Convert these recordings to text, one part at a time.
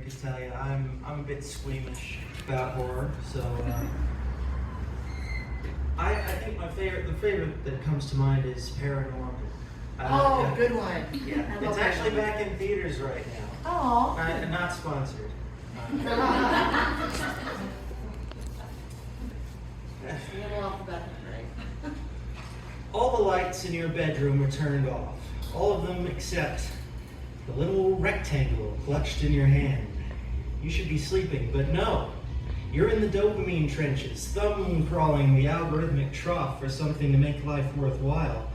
to tell you, I'm a bit squeamish about horror, so I think the favorite that comes to mind is Paranormal. Good one. Yeah, I love it's actually Paranormal. back in theaters right now. Oh. Not sponsored. A little alphabetical, right? All the lights in your bedroom are turned off. All of them except the little rectangle clutched in your hand. You should be sleeping, but no. You're in the dopamine trenches, thumb crawling the algorithmic trough for something to make life worthwhile.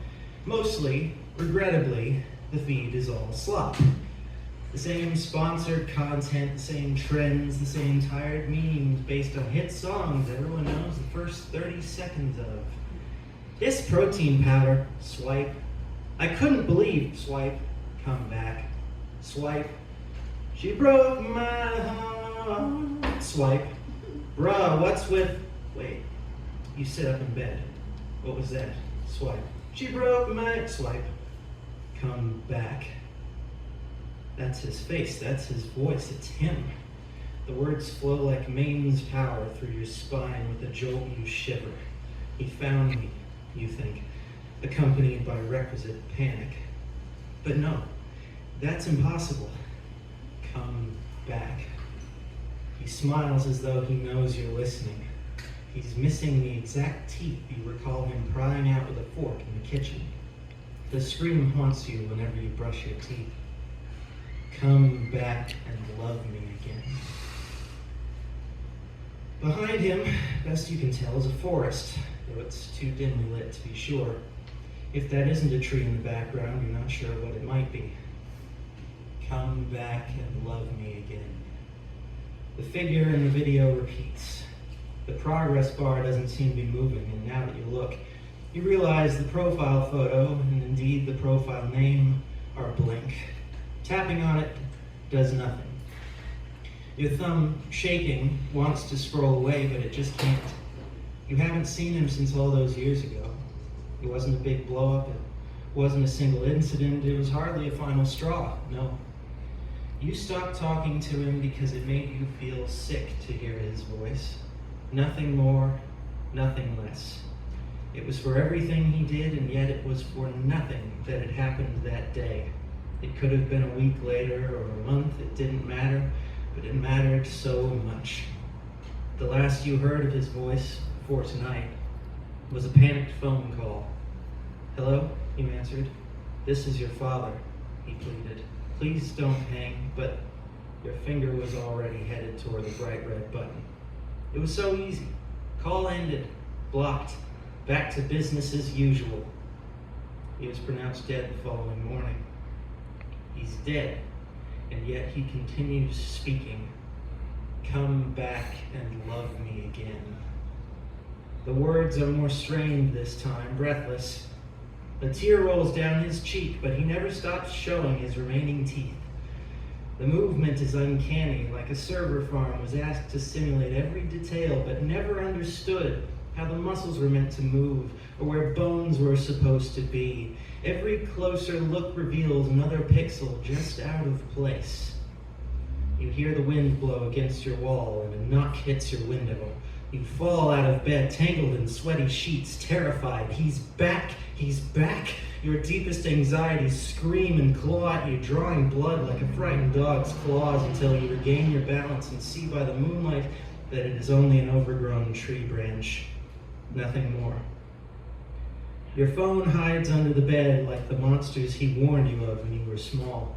Mostly, regrettably, the feed is all slop. The same sponsored content, the same trends, the same tired memes based on hit songs everyone knows the first 30 seconds of. This protein powder, swipe. I couldn't believe, swipe, come back. Swipe. She broke my heart. Swipe. Bruh, what's with... Wait. You sit up in bed. What was that? Swipe. She broke my... Swipe. Come back. That's his face. That's his voice. It's him. The words flow like mains power through your spine with a jolt you shiver. He found me, you think, accompanied by requisite panic. But no, that's impossible. Come back. He smiles as though he knows you're listening. He's missing the exact teeth you recall him prying out with a fork in the kitchen. The scream haunts you whenever you brush your teeth. Come back and love me again. Behind him, best you can tell, is a forest, though it's too dimly lit to be sure. If that isn't a tree in the background, you're not sure what it might be. Come back and love me again. The figure in the video repeats. The progress bar doesn't seem to be moving, and now that you look, you realize the profile photo, and indeed the profile name, are blank. Tapping on it does nothing. Your thumb, shaking, wants to scroll away, but it just can't. You haven't seen him since all those years ago. It wasn't a big blow-up. It wasn't a single incident. It was hardly a final straw. No. You stopped talking to him because it made you feel sick to hear his voice. Nothing more, nothing less. It was for everything he did, and yet it was for nothing that had happened that day. It could have been a week later or a month. It didn't matter, but it mattered so much. The last you heard of his voice before tonight was a panicked phone call. Hello, you answered. This is your father, he pleaded. Please don't hang, but your finger was already headed toward the bright red button. It was so easy. Call ended, blocked, back to business as usual. He was pronounced dead the following morning. He's dead, and yet he continues speaking. Come back and love me again. The words are more strained this time, breathless. A tear rolls down his cheek, but he never stops showing his remaining teeth. The movement is uncanny, like a server farm was asked to simulate every detail, but never understood how the muscles were meant to move, or where bones were supposed to be. Every closer look reveals another pixel just out of place. You hear the wind blow against your wall, and a knock hits your window. You fall out of bed, tangled in sweaty sheets, terrified. He's back! He's back! Your deepest anxieties scream and claw at you, drawing blood like a frightened dog's claws until you regain your balance and see by the moonlight that it is only an overgrown tree branch. Nothing more. Your phone hides under the bed like the monsters he warned you of when you were small.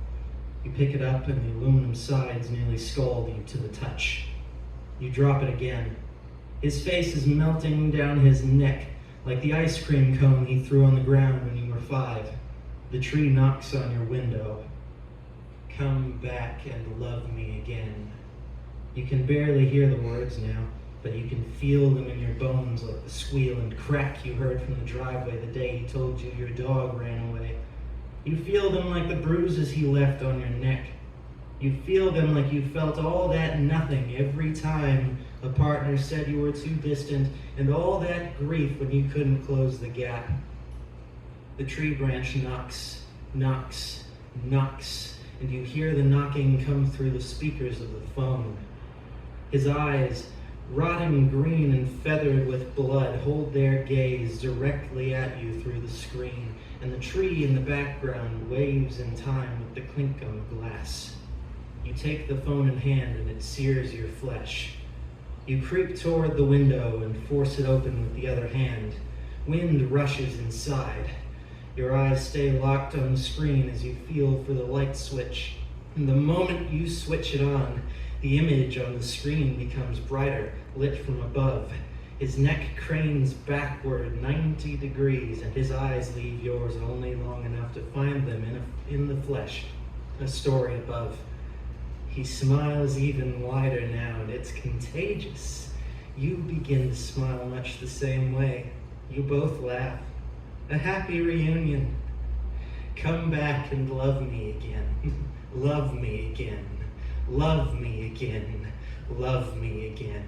You pick it up and the aluminum sides nearly scald you to the touch. You drop it again. His face is melting down his neck like the ice cream cone he threw on the ground when you were 5. The tree knocks on your window. Come back and love me again. You can barely hear the words now, but you can feel them in your bones like the squeal and crack you heard from the driveway the day he told you your dog ran away. You feel them like the bruises he left on your neck. You feel them like you felt all that nothing every time a partner said you were too distant, and all that grief when you couldn't close the gap. The tree branch knocks, knocks, knocks, and you hear the knocking come through the speakers of the phone. His eyes, rotten green and feathered with blood, hold their gaze directly at you through the screen, and the tree in the background waves in time with the clink on the glass. You take the phone in hand and it sears your flesh. You creep toward the window and force it open with the other hand. Wind rushes inside. Your eyes stay locked on the screen as you feel for the light switch. And the moment you switch it on, the image on the screen becomes brighter, lit from above. His neck cranes backward 90 degrees, and his eyes leave yours only long enough to find them in the flesh, a story above. He smiles even wider now, and it's contagious. You begin to smile much the same way. You both laugh. A happy reunion. Come back and love me again. Love me again. Love me again. Love me again.